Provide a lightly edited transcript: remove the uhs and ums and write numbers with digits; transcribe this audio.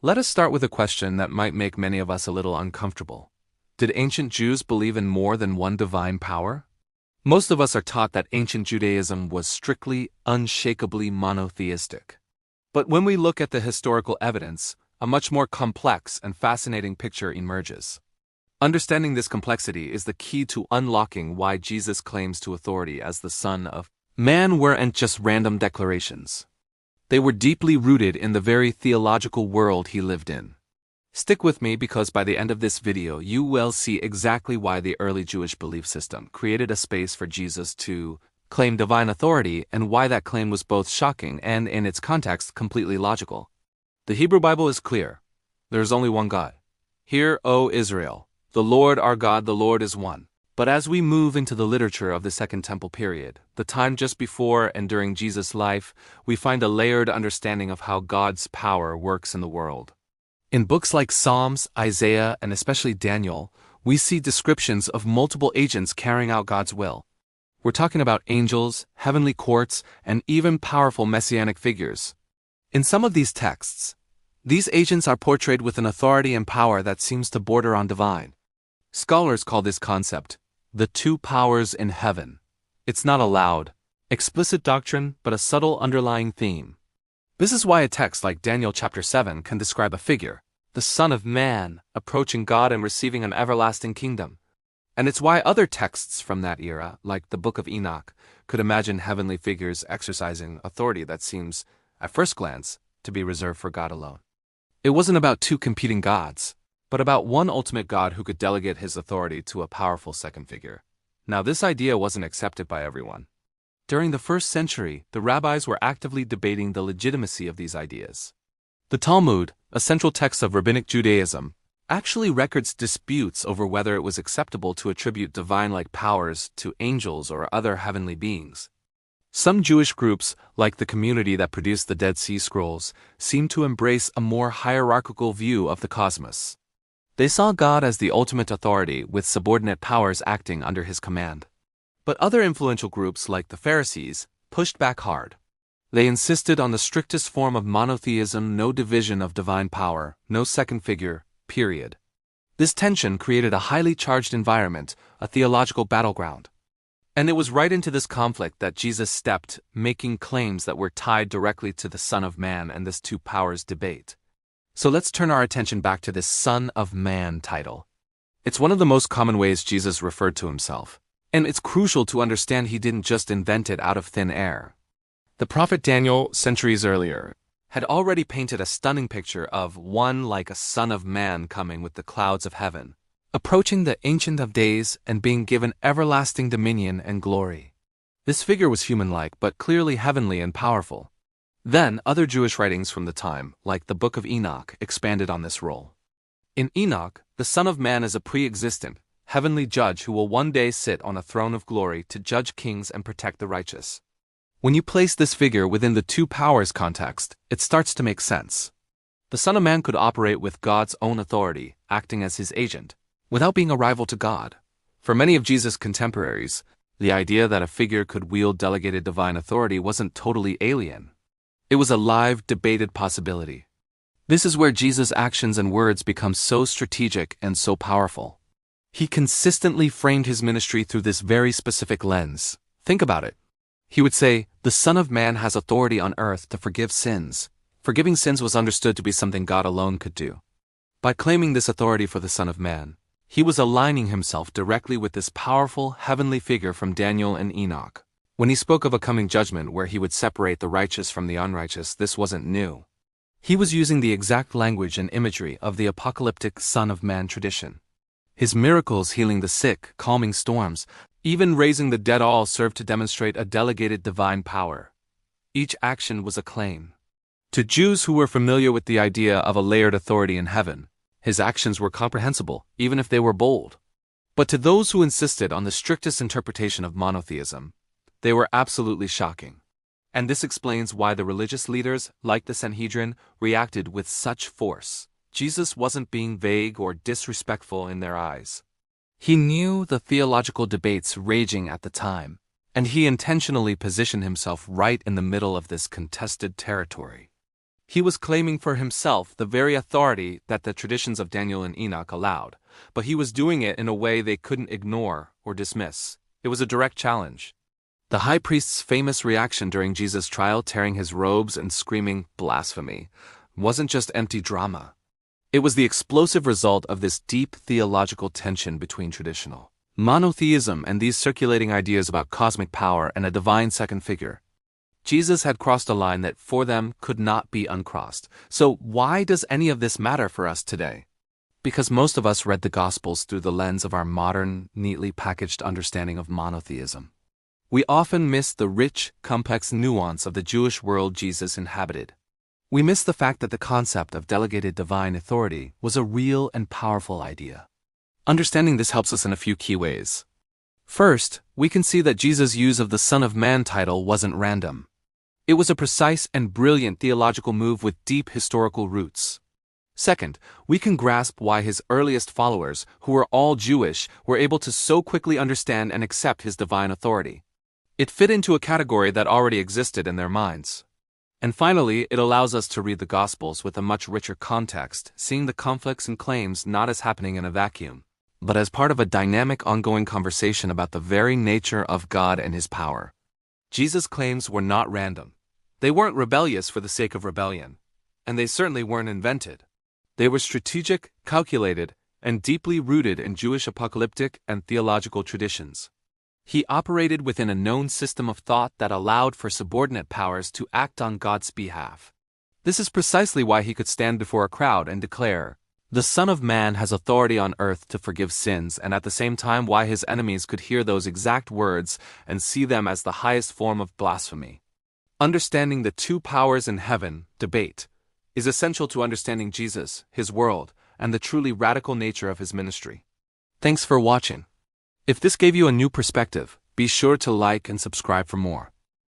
Let us start with a question that might make many of us a little uncomfortable. Did ancient Jews believe in more than one divine power? Most of us are taught that ancient Judaism was strictly, unshakably monotheistic. But when we look at the historical evidence, a much more complex and fascinating picture emerges. Understanding this complexity is the key to unlocking why Jesus' claims to authority as the Son of Man weren't just random declarations. They were deeply rooted in the very theological world he lived in. Stick with me because by the end of this video you will see exactly why the early Jewish belief system created a space for Jesus to claim divine authority and why that claim was both shocking and, in its context, completely logical. The Hebrew Bible is clear. There is only one God. Hear, O Israel, the Lord our God, the Lord is one. But as we move into the literature of the Second Temple period, the time just before and during Jesus' life, we find a layered understanding of how God's power works in the world. In books like Psalms, Isaiah, and especially Daniel, we see descriptions of multiple agents carrying out God's will. We're talking about angels, heavenly courts, and even powerful messianic figures. In some of these texts, these agents are portrayed with an authority and power that seems to border on divine. Scholars call this concept the two powers in heaven. It's not a loud, explicit doctrine, but a subtle underlying theme. This is why a text like Daniel chapter 7 can describe a figure, the Son of Man, approaching God and receiving an everlasting kingdom. And it's why other texts from that era, like the Book of Enoch, could imagine heavenly figures exercising authority that seems, at first glance, to be reserved for God alone. It wasn't about two competing gods, but about one ultimate God who could delegate his authority to a powerful second figure. Now, this idea wasn't accepted by everyone. During the first century, the rabbis were actively debating the legitimacy of these ideas. The Talmud, a central text of rabbinic Judaism, actually records disputes over whether it was acceptable to attribute divine-like powers to angels or other heavenly beings. Some Jewish groups, like the community that produced the Dead Sea Scrolls, seem to embrace a more hierarchical view of the cosmos. They saw God as the ultimate authority with subordinate powers acting under his command. But other influential groups like the Pharisees pushed back hard. They insisted on the strictest form of monotheism, no division of divine power, no second figure, period. This tension created a highly charged environment, a theological battleground. And it was right into this conflict that Jesus stepped, making claims that were tied directly to the Son of Man and this two powers debate. So let's turn our attention back to this Son of Man title. It's one of the most common ways Jesus referred to himself. And it's crucial to understand he didn't just invent it out of thin air. The prophet Daniel, centuries earlier, had already painted a stunning picture of one like a Son of Man coming with the clouds of heaven, approaching the Ancient of Days and being given everlasting dominion and glory. This figure was human-like, but clearly heavenly and powerful. Then, other Jewish writings from the time, like the Book of Enoch, expanded on this role. In Enoch, the Son of Man is a pre-existent, heavenly judge who will one day sit on a throne of glory to judge kings and protect the righteous. When you place this figure within the two powers context, it starts to make sense. The Son of Man could operate with God's own authority, acting as his agent, without being a rival to God. For many of Jesus' contemporaries, the idea that a figure could wield delegated divine authority wasn't totally alien. It was a live, debated possibility. This is where Jesus' actions and words become so strategic and so powerful. He consistently framed his ministry through this very specific lens. Think about it. He would say, "The Son of Man has authority on earth to forgive sins." Forgiving sins was understood to be something God alone could do. By claiming this authority for the Son of Man, he was aligning himself directly with this powerful, heavenly figure from Daniel and Enoch. When he spoke of a coming judgment where he would separate the righteous from the unrighteous, this wasn't new. He was using the exact language and imagery of the apocalyptic Son of Man tradition. His miracles healing the sick, calming storms, even raising the dead all served to demonstrate a delegated divine power. Each action was a claim. To Jews who were familiar with the idea of a layered authority in heaven, his actions were comprehensible, even if they were bold. But to those who insisted on the strictest interpretation of monotheism, they were absolutely shocking. And this explains why the religious leaders, like the Sanhedrin, reacted with such force. Jesus wasn't being vague or disrespectful in their eyes. He knew the theological debates raging at the time, and he intentionally positioned himself right in the middle of this contested territory. He was claiming for himself the very authority that the traditions of Daniel and Enoch allowed, but he was doing it in a way they couldn't ignore or dismiss. It was a direct challenge. The high priest's famous reaction during Jesus' trial, tearing his robes and screaming blasphemy, wasn't just empty drama. It was the explosive result of this deep theological tension between traditional monotheism and these circulating ideas about cosmic power and a divine second figure. Jesus had crossed a line that for them could not be uncrossed. So why does any of this matter for us today? Because most of us read the Gospels through the lens of our modern, neatly packaged understanding of monotheism. We often miss the rich, complex nuance of the Jewish world Jesus inhabited. We miss the fact that the concept of delegated divine authority was a real and powerful idea. Understanding this helps us in a few key ways. First, we can see that Jesus' use of the Son of Man title wasn't random. It was a precise and brilliant theological move with deep historical roots. Second, we can grasp why his earliest followers, who were all Jewish, were able to so quickly understand and accept his divine authority. It fit into a category that already existed in their minds. And finally, it allows us to read the Gospels with a much richer context, seeing the conflicts and claims not as happening in a vacuum, but as part of a dynamic ongoing conversation about the very nature of God and his power. Jesus' claims were not random. They weren't rebellious for the sake of rebellion, and they certainly weren't invented. They were strategic, calculated, and deeply rooted in Jewish apocalyptic and theological traditions. He operated within a known system of thought that allowed for subordinate powers to act on God's behalf. This is precisely why he could stand before a crowd and declare, "The Son of Man has authority on earth to forgive sins," and at the same time why his enemies could hear those exact words and see them as the highest form of blasphemy. Understanding the two powers in heaven, debate, is essential to understanding Jesus, his world, and the truly radical nature of his ministry. Thanks for watching. If this gave you a new perspective, be sure to like and subscribe for more.